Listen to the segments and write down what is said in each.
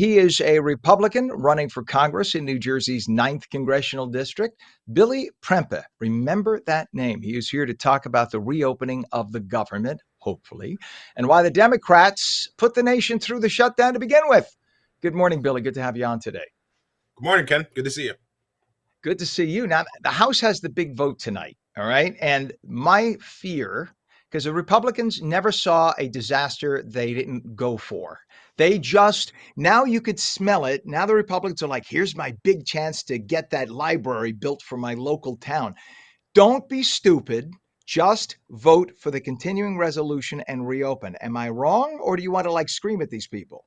he is a Republican running for Congress in New Jersey's 9th Congressional District. Billy Prempeh, remember that name. He is here to talk about the reopening of the government, hopefully, and why the Democrats put the nation through the shutdown to begin with. Good morning, Billy. Good to have you on today. Good morning, Ken. Good to see you. Good to see you. Now, the House has the big vote tonight, all right? And my fear, because the Republicans never saw a disaster they didn't go for. They just, now you could smell it. Now the Republicans are like, here's my big chance to get that library built for my local town. Don't be stupid. Just vote for the continuing resolution and reopen. Am I wrong? Or do you want to like scream at these people?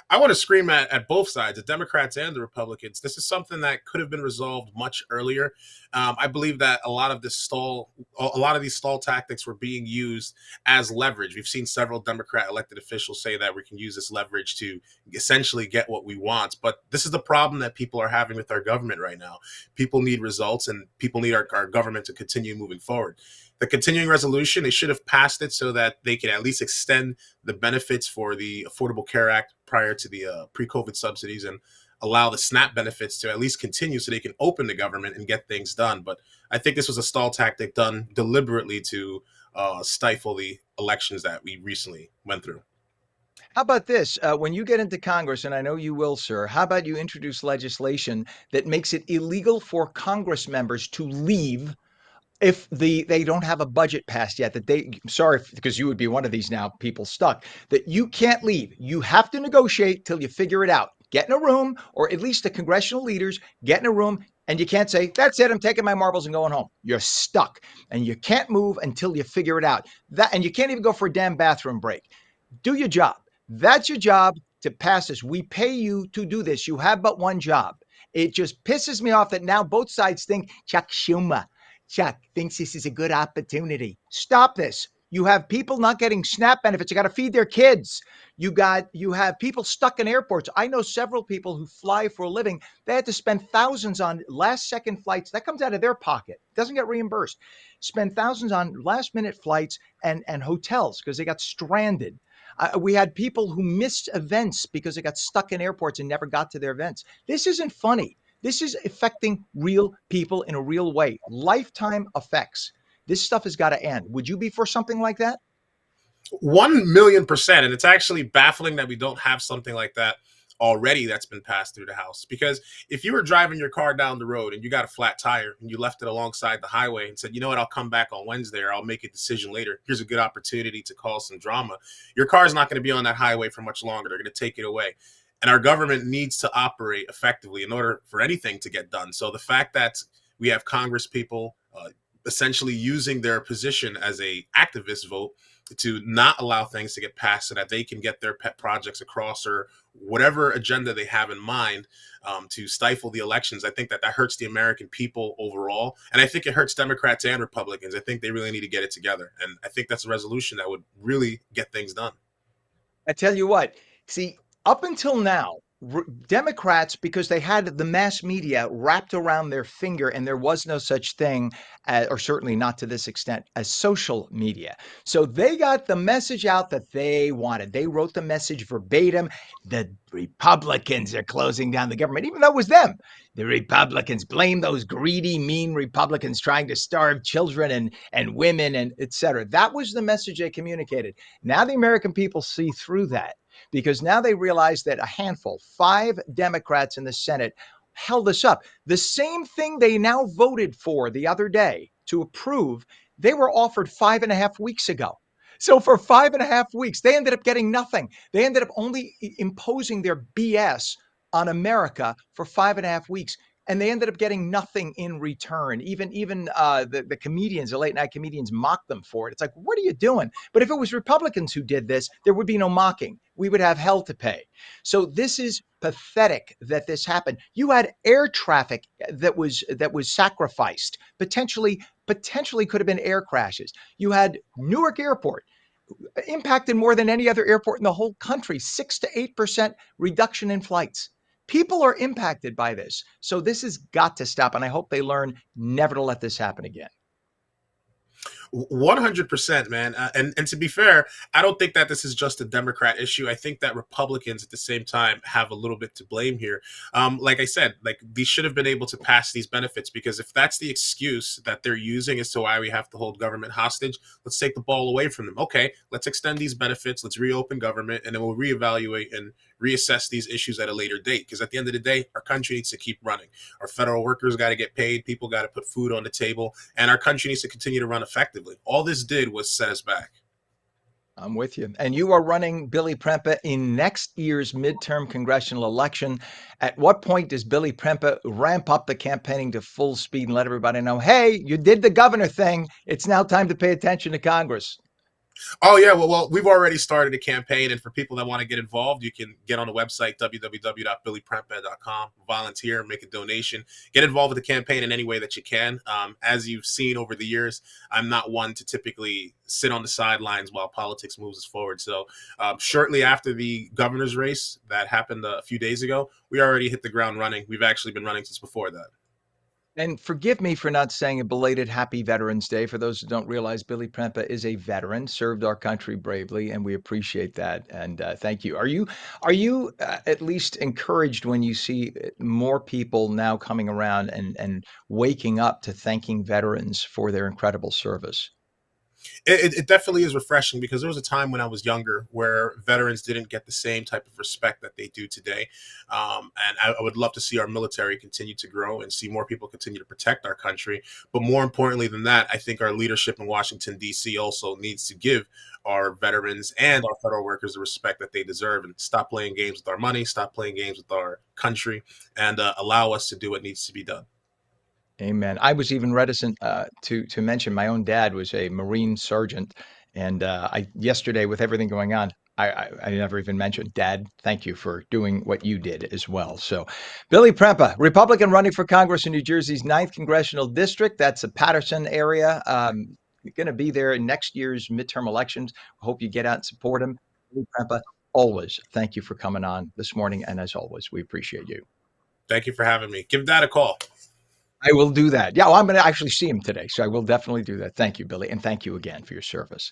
I want to scream at both sides, the Democrats and the Republicans. This is something that could have been resolved much earlier. I believe that a lot of these stall tactics were being used as leverage. We've seen several Democrat elected officials say that we can use this leverage to essentially get what we want. But this is the problem that people are having with our government right now. People need results, and people need our government to continue moving forward. The continuing resolution, they should have passed it so that they could at least extend the benefits for the Affordable Care Act prior to the pre-COVID subsidies and allow the SNAP benefits to at least continue so they can open the government and get things done. But I think this was a stall tactic done deliberately to stifle the elections that we recently went through. How about this? When you get into Congress, and I know you will, sir, how about you introduce legislation that makes it illegal for Congress members to leave if they don't have a budget passed yet, that they, sorry, because you would be one of these now people stuck, that you can't leave. You have to negotiate till you figure it out. Get in a room, or at least the congressional leaders get in a room, and you can't say, that's it, I'm taking my marbles and going home. You're stuck, and you can't move until you figure it out. And you can't even go for a damn bathroom break. Do your job. That's your job, to pass this. We pay you to do this. You have but one job. It just pisses me off that now both sides think Chuck Schumer thinks this is a good opportunity. Stop this. You have people not getting SNAP benefits. You got to feed their kids. You have people stuck in airports. I know several people who fly for a living. They had to spend thousands on last second flights. That comes out of their pocket. Doesn't get reimbursed. Spend thousands on last minute flights and hotels because they got stranded. We had people who missed events because they got stuck in airports and never got to their events. This isn't funny. This is affecting real people in a real way. Lifetime effects. This stuff has got to end. Would you be for something like that? 1,000,000%. And it's actually baffling that we don't have something like that already that's been passed through the House. Because if you were driving your car down the road and you got a flat tire and you left it alongside the highway and said, you know what, I'll come back on Wednesday or I'll make a decision later. Here's a good opportunity to cause some drama. Your car is not going to be on that highway for much longer. They're going to take it away. And our government needs to operate effectively in order for anything to get done. So the fact that we have Congress people essentially using their position as a activist vote to not allow things to get passed so that they can get their pet projects across or whatever agenda they have in mind to stifle the elections, I think that hurts the American people overall. And I think it hurts Democrats and Republicans. I think they really need to get it together. And I think that's a resolution that would really get things done. I tell you what, see, up until now, Democrats, because they had the mass media wrapped around their finger, and there was no such thing, or certainly not to this extent, as social media. So they got the message out that they wanted. They wrote the message verbatim. The Republicans are closing down the government, even though it was them. The Republicans blame those greedy, mean Republicans trying to starve children and women and et cetera. That was the message they communicated. Now the American people see through that, because now they realize that a handful, 5 Democrats in the Senate, held us up. The same thing they now voted for the other day to approve, they were offered 5.5 weeks ago. So for 5.5 weeks, they ended up getting nothing. They ended up only imposing their BS on America for 5.5 weeks. And they ended up getting nothing in return. Even the comedians, the late night comedians, mocked them for it. It's like, what are you doing? But if it was Republicans who did this, there would be no mocking. We would have hell to pay. So this is pathetic that this happened. You had air traffic that was sacrificed. Potentially could have been air crashes. You had Newark Airport impacted more than any other airport in the whole country. 6 to 8% reduction in flights. People are impacted by this. So this has got to stop. And I hope they learn never to let this happen again. 100%, man. And to be fair, I don't think that this is just a Democrat issue. I think that Republicans at the same time have a little bit to blame here. Like I said, like these should have been able to pass these benefits, because if that's the excuse that they're using as to why we have to hold government hostage, let's take the ball away from them. Okay, let's extend these benefits, let's reopen government, and then we'll reevaluate and reassess these issues at a later date. Because at the end of the day, our country needs to keep running. Our federal workers got to get paid. People got to put food on the table, and our country needs to continue to run effectively. All this did was set us back. I'm with you. And you are running Billy Prempeh in next year's midterm congressional election. At what point does Billy Prempeh ramp up the campaigning to full speed and let everybody know, hey, you did the governor thing. It's now time to pay attention to Congress? Oh yeah, well, we've already started a campaign, and for people that want to get involved, you can get on the website www.billyprempeh.com, volunteer, make a donation, get involved with the campaign in any way that you can. As you've seen over the years, I'm not one to typically sit on the sidelines while politics moves us forward. So shortly after the governor's race that happened a few days ago, we already hit the ground running. We've actually been running since before that. And forgive me for not saying a belated Happy Veterans Day. For those who don't realize, Billy Prempeh is a veteran, served our country bravely, and we appreciate that. And thank you. Are you at least encouraged when you see more people now coming around and waking up to thanking veterans for their incredible service? It definitely is refreshing, because there was a time when I was younger where veterans didn't get the same type of respect that they do today. And I would love to see our military continue to grow and see more people continue to protect our country. But more importantly than that, I think our leadership in Washington, D.C. also needs to give our veterans and our federal workers the respect that they deserve, and stop playing games with our money, stop playing games with our country, and allow us to do what needs to be done. Amen. I was even reticent to mention my own dad was a Marine sergeant, and I yesterday with everything going on, I never even mentioned Dad. Thank you for doing what you did as well. So, Billy Prempeh, Republican running for Congress in New Jersey's ninth congressional district. That's the Patterson area. Going to be there in next year's midterm elections. Hope you get out and support him. Billy Prempeh, always thank you for coming on this morning, and as always, we appreciate you. Thank you for having me. Give Dad a call. I will do that. Yeah, well, I'm going to actually see him today, so I will definitely do that. Thank you, Billy, and thank you again for your service.